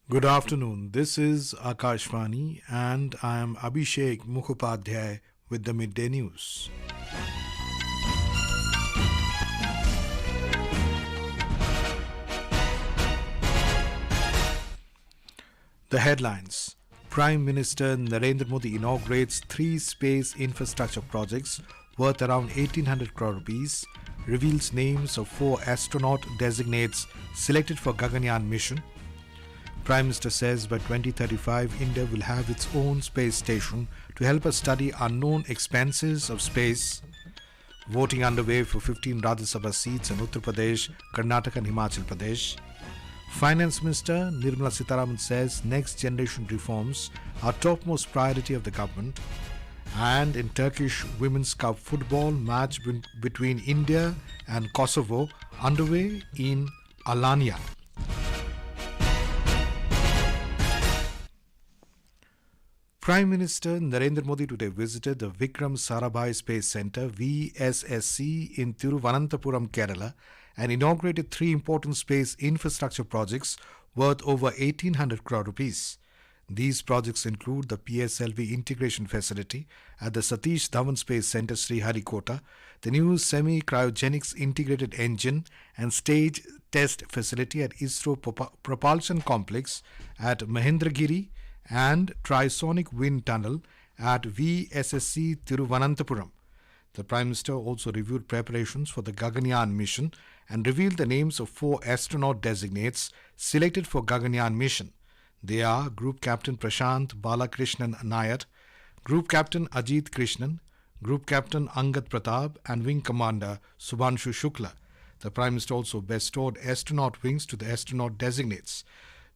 Good afternoon. This is Akashvani and I am Abhishek Mukhopadhyay with the Midday News. The headlines. Prime Minister Narendra Modi inaugurates three space infrastructure projects worth around 1800 crore rupees, reveals names of four astronaut-designates selected for Gaganyaan mission. Prime Minister says by 2035 India will have its own space station to help us study unknown expanses of space. Voting underway for 15 Rajya Sabha seats in Uttar Pradesh, Karnataka and Himachal Pradesh. Finance Minister Nirmala Sitharaman says next generation reforms are topmost priority of the government. And in Turkish Women's Cup football match between India and Kosovo underway in Alanya. Prime Minister Narendra Modi today visited the Vikram Sarabhai Space Centre VSSC in Thiruvananthapuram, Kerala and inaugurated three important space infrastructure projects worth over 1800 crore rupees. These projects include the PSLV integration facility at the Satish Dhawan Space Centre Sriharikota, the new semi-cryogenics integrated engine and stage test facility at ISRO Propulsion Complex at Mahendragiri and Trisonic Wind Tunnel at VSSC Thiruvananthapuram. The Prime Minister also reviewed preparations for the Gaganyaan mission and revealed the names of four astronaut-designates selected for Gaganyaan mission. They are Group Captain Prashant Balakrishnan Nayar, Group Captain Ajit Krishnan, Group Captain Angad Pratap and Wing Commander Subhanshu Shukla. The Prime Minister also bestowed astronaut wings to the astronaut designates.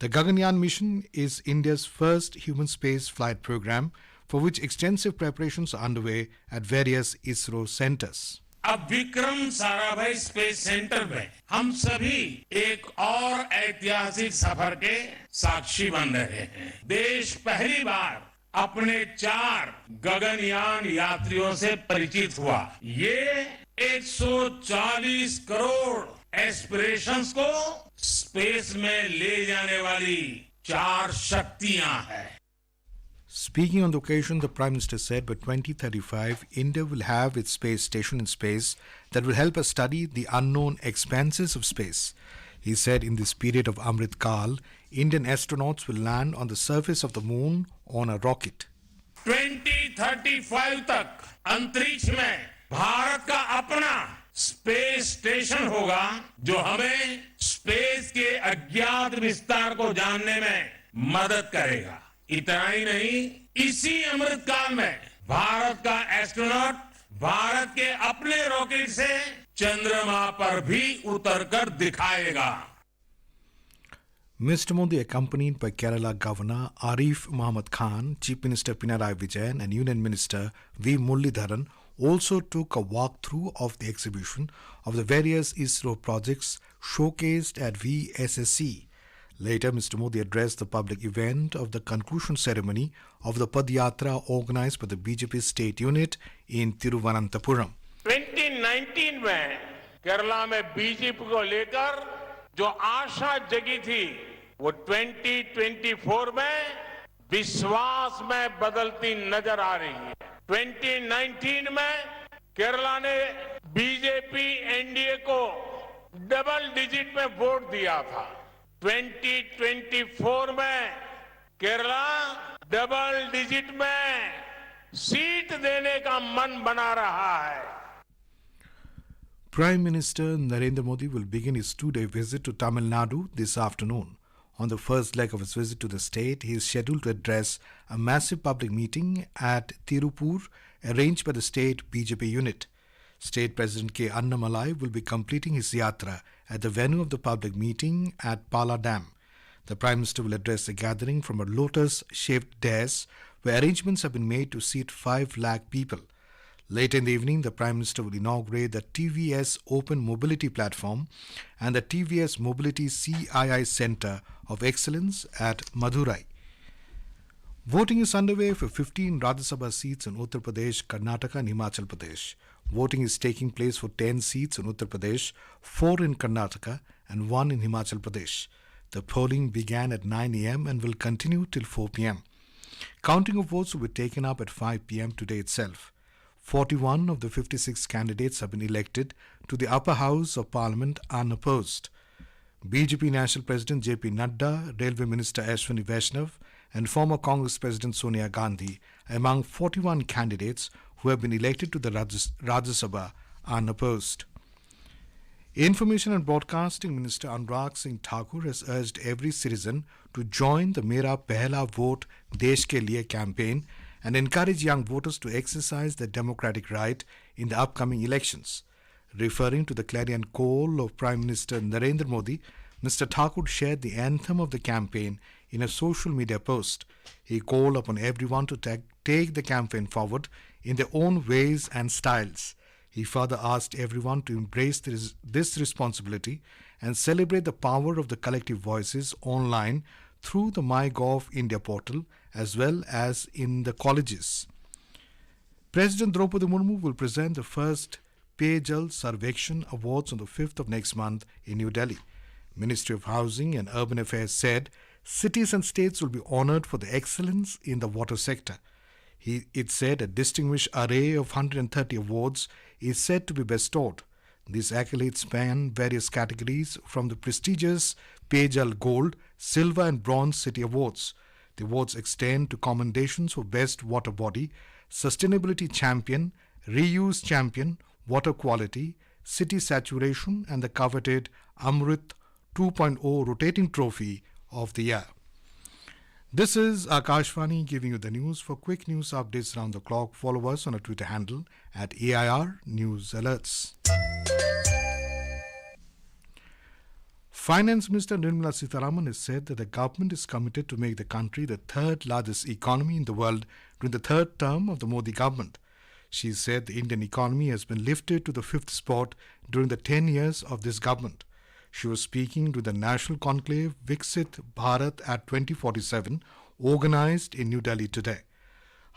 The Gaganyaan mission is India's first human space flight program for which extensive preparations are underway at various ISRO centers. अब Vikram Sarabhai space centre में हम सभी एक और ऐतिहासिक सफर के साक्षी बन रहे हैं। देश पहली बार अपने 4 गगनयान यात्रियों से परिचित हुआ। ये 140 करोड़ एस्पिरेशंस को स्पेस में ले जाने वाली 4 शक्तियां हैं। Speaking on the occasion, the Prime Minister said by 2035, India will have its space station in space that will help us study the unknown expanses of space. He said in this period of Amrit Kal, Indian astronauts will land on the surface of the moon on a rocket. 2035 तक अंतरिक्ष में भारत का अपना space station होगा जो हमें space के अज्ञात विस्तार को जानने में मदद करेगा। इतना ही नहीं, इसी अमृत काल में भारत का एस्ट्रोनॉट भारत के अपने रॉकेट से चंद्रमा पर भी उतरकर दिखाएगा। Mr. Modi, accompanied by Kerala Governor Arif Muhammad Khan, Chief Minister Pinarayi Vijayan and Union Minister V. Muralidharan also took a walkthrough of the exhibition of the various ISRO projects showcased at VSSC. Later, Mr. Modi addressed the public event of the conclusion ceremony of the Padyatra organized by the BJP state unit in Thiruvananthapuram. 2019 में केरला में BJP को लेकर जो आशा जगी थी वो 2024 में विश्वास में बदलती नजर आ रही है। 2019 में केरला ने बीजेपी एनडीए को डबल डिजिट में वोट दिया था। 2024 में केरला डबल डिजिट में सीट देने का मन बना रहा है। Prime Minister Narendra Modi will begin his 2-day visit to Tamil Nadu this afternoon. On the first leg of his visit to the state, he is scheduled to address a massive public meeting at Tirupur arranged by the state BJP unit. State President K. Annamalai will be completing his yatra at the venue of the public meeting at Pala Dam. The Prime Minister will address a gathering from a lotus-shaped dais where arrangements have been made to seat 5 lakh people. Later in the evening, the Prime Minister will inaugurate the TVS Open Mobility Platform and the TVS Mobility CII Centre of Excellence at Madurai. Voting is underway for 15 Rajya Sabha seats in Uttar Pradesh, Karnataka and Himachal Pradesh. Voting is taking place for 10 seats in Uttar Pradesh, 4 in Karnataka and 1 in Himachal Pradesh. The polling began at 9 a.m. and will continue till 4 p.m. Counting of votes will be taken up at 5 p.m. today itself. 41 of the 56 candidates have been elected to the upper house of Parliament unopposed. BJP National President J.P. Nadda, Railway Minister Ashwini Vaishnav and former Congress President Sonia Gandhi are among 41 candidates who have been elected to the Rajya Sabha unopposed. Information and Broadcasting Minister Anurag Singh Thakur has urged every citizen to join the Mera Pehla Vote Desh Ke Liye campaign and encourage young voters to exercise their democratic right in the upcoming elections. Referring to the clarion call of Prime Minister Narendra Modi, Mr. Thakur shared the anthem of the campaign in a social media post. He called upon everyone to take the campaign forward in their own ways and styles. He further asked everyone to embrace this responsibility and celebrate the power of the collective voices online through the MyGov India portal as well as in the colleges. President Draupadi Murmu will present the first Peyjal Sarvekshan Awards on the 5th of next month in New Delhi. Ministry of Housing and Urban Affairs said cities and states will be honoured for the excellence in the water sector. It said a distinguished array of 130 awards is said to be bestowed. These accolades span various categories from the prestigious Peyjal Gold, Silver and Bronze City Awards. The awards extend to commendations for Best Water Body, Sustainability Champion, Reuse Champion, Water Quality, City Saturation and the coveted Amrit 2.0 Rotating Trophy of the Year. This is Akashvani giving you the news. For quick news updates around the clock, follow us on our Twitter handle at AIR News Alerts. Finance Minister Nirmala Sitharaman has said that the government is committed to make the country the third largest economy in the world during the third term of the Modi government. She said the Indian economy has been lifted to the fifth spot during the 10 years of this government. She was speaking to the National Conclave Viksit Bharat at 2047, organized in New Delhi today.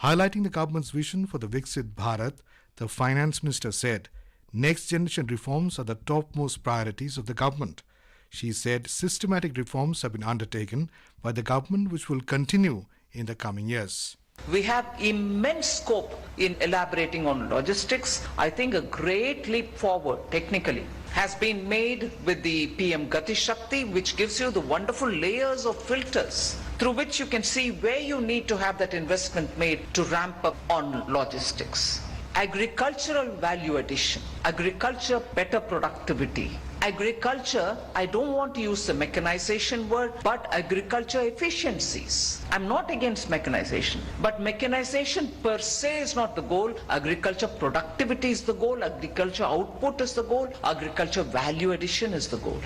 Highlighting the government's vision for the Viksit Bharat, the Finance Minister said, next generation reforms are the topmost priorities of the government. She said systematic reforms have been undertaken by the government which will continue in the coming years. We have immense scope in elaborating on logistics. I think a great leap forward technically has been made with the PM Gati Shakti, which gives you the wonderful layers of filters through which you can see where you need to have that investment made to ramp up on logistics. Agricultural value addition, agriculture better productivity. Agriculture, I don't want to use the mechanization word, but agriculture efficiencies. I'm not against mechanization, but mechanization per se is not the goal. Agriculture productivity is the goal, agriculture output is the goal, agriculture value addition is the goal.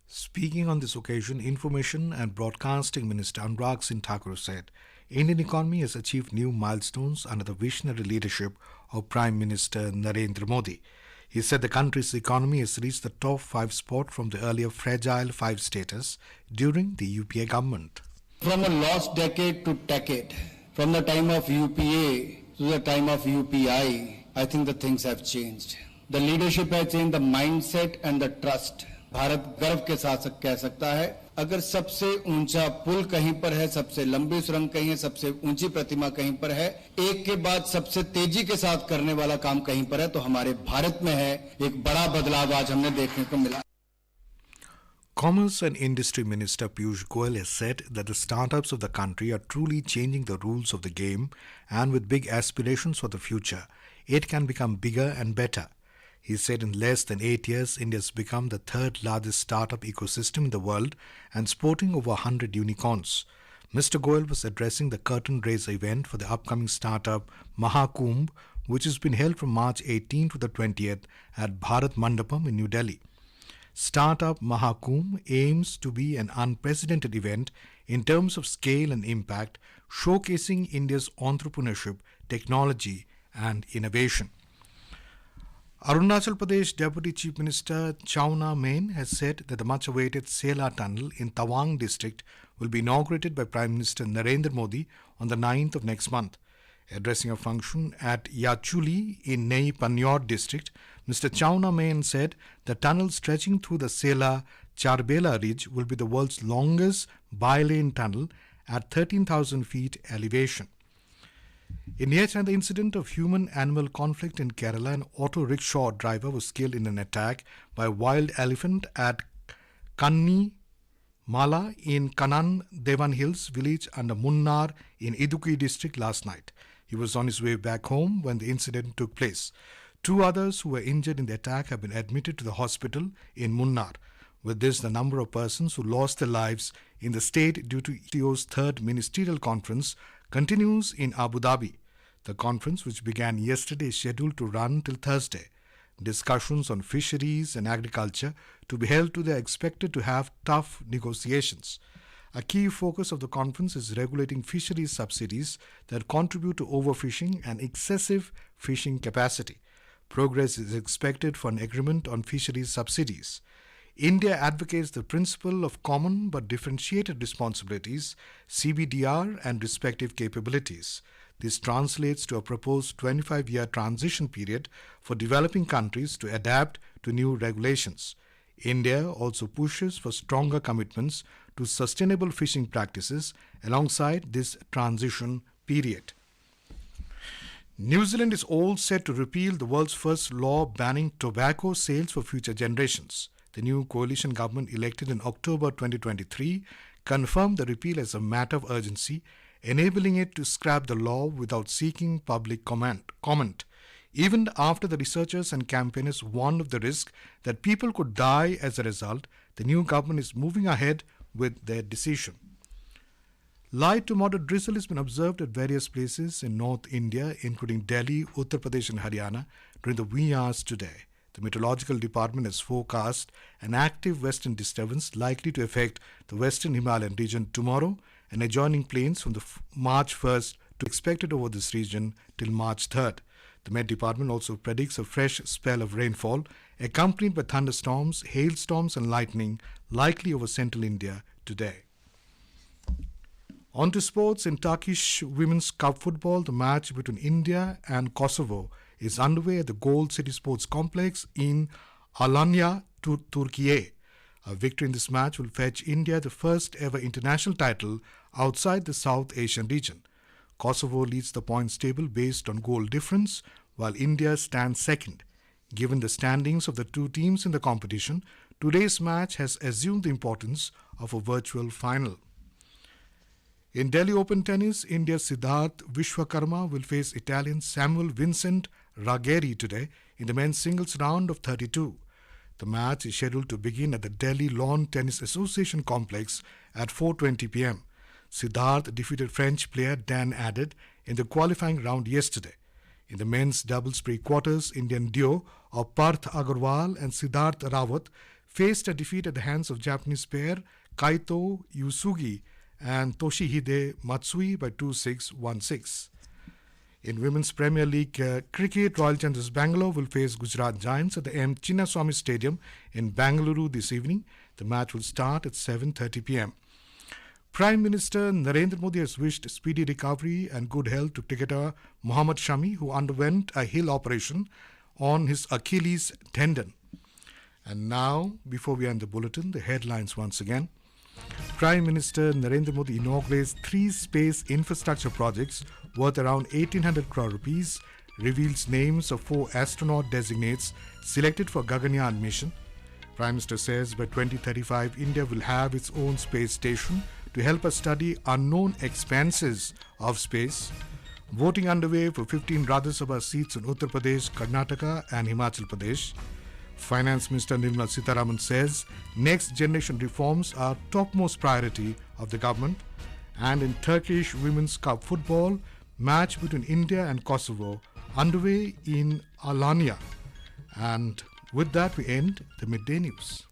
Speaking on this occasion, Information and Broadcasting Minister Anurag Singh Thakur said, Indian economy has achieved new milestones under the visionary leadership of Prime Minister Narendra Modi. He said the country's economy has reached the top 5 spot from the earlier fragile 5 status during the UPA government. From a lost decade to decade, from the time of UPA to the time of UPI, I think the things have changed. The leadership has changed, the mindset and the trust. Bharat गर्व के साथ कह सकता है, अगर सबसे ऊंचा पुल कहीं पर है, सबसे लंबी सुरंग कहीं है, सबसे ऊंची प्रतिमा कहीं पर है, एक के बाद सबसे तेजी के साथ करने वाला काम कहीं पर है, तो हमारे भारत में है एक बड़ा बदलाव आज हमने देखने को मिला. Commerce and Industry Minister Piyush Goyal has said that the startups of the country are truly changing the rules of the game, and with big aspirations for the future, it can become bigger and better. He said in less than 8 years, India has become the third largest startup ecosystem in the world and sporting over 100 unicorns. Mr. Goyal was addressing the curtain raiser event for the upcoming startup Mahakumbh, which has been held from March 18th to the 20th at Bharat Mandapam in New Delhi. Startup Mahakumbh aims to be an unprecedented event in terms of scale and impact, showcasing India's entrepreneurship, technology and innovation. Arunachal Pradesh Deputy Chief Minister Chauna Main has said that the much-awaited Sela Tunnel in Tawang district will be inaugurated by Prime Minister Narendra Modi on the 9th of next month. Addressing a function at Yachuli in Ney Panyod district, Mr. Chauna Main said the tunnel stretching through the Sela Charbela Ridge will be the world's longest bi-lane tunnel at 13,000 feet elevation. In yet another incident of human-animal conflict in Kerala, an auto rickshaw driver was killed in an attack by a wild elephant at Kanni Mala in Kanan Devan Hills village under Munnar in Idukki district last night. He was on his way back home when the incident took place. 2 others who were injured in the attack have been admitted to the hospital in Munnar. With this, the number of persons who lost their lives in the state due to ETO's third ministerial conference continues in Abu Dhabi. The conference, which began yesterday, is scheduled to run till Thursday. Discussions on fisheries and agriculture to be held today are expected to have tough negotiations. A key focus of the conference is regulating fisheries subsidies that contribute to overfishing and excessive fishing capacity. Progress is expected for an agreement on fisheries subsidies. India advocates the principle of common but differentiated responsibilities, CBDR, and respective capabilities. This translates to a proposed 25-year transition period for developing countries to adapt to new regulations. India also pushes for stronger commitments to sustainable fishing practices alongside this transition period. New Zealand is all set to repeal the world's first law banning tobacco sales for future generations. The new coalition government elected in October 2023 confirmed the repeal as a matter of urgency, enabling it to scrap the law without seeking public comment. Even after the researchers and campaigners warned of the risk that people could die as a result, the new government is moving ahead with their decision. Light to moderate drizzle has been observed at various places in North India, including Delhi, Uttar Pradesh and Haryana, during the wee hours today. The Meteorological Department has forecast an active western disturbance likely to affect the western Himalayan region tomorrow and adjoining plains from the March 1st to expected over this region till March 3rd. The Met Department also predicts a fresh spell of rainfall accompanied by thunderstorms, hailstorms and lightning likely over central India today. On to sports. In Turkish Women's Cup football, the match between India and Kosovo is underway at the Gold City Sports Complex in Alanya, Turkey. A victory in this match will fetch India the first ever international title outside the South Asian region. Kosovo leads the points table based on goal difference, while India stands second. Given the standings of the two teams in the competition, today's match has assumed the importance of a virtual final. In Delhi Open Tennis, India's Siddharth Vishwakarma will face Italian Samuel Vincent Ragheri today in the men's singles round of 32. The match is scheduled to begin at the Delhi Lawn Tennis Association complex at 4:20 p.m. Siddharth defeated French player Dan Added in the qualifying round yesterday. In the men's doubles pre-quarters, Indian duo of Parth Agarwal and Siddharth Rawat faced a defeat at the hands of Japanese pair Kaito Yusugi and Toshihide Matsui by 2-6, 1-6. In Women's Premier League cricket, Royal Challengers Bangalore will face Gujarat Giants at the M. Chinnaswamy Stadium in Bangalore this evening. The match will start at 7:30 p.m. Prime Minister Narendra Modi has wished speedy recovery and good health to cricketer Mohammad Shami, who underwent a heel operation on his Achilles tendon. And now, before we end the bulletin, the headlines once again. Prime Minister Narendra Modi inaugurates 3 space infrastructure projects worth around 1,800 crore rupees, reveals names of 4 astronaut-designates selected for Gaganyaan mission. Prime Minister says by 2035, India will have its own space station to help us study unknown expanses of space. Voting underway for 15 Rajya Sabha seats in Uttar Pradesh, Karnataka and Himachal Pradesh. Finance Minister Nirmala Sitharaman says next generation reforms are topmost priority of the government. And in Turkish Women's Cup football, match between India and Kosovo underway in Alanya. And with that we end the midday news.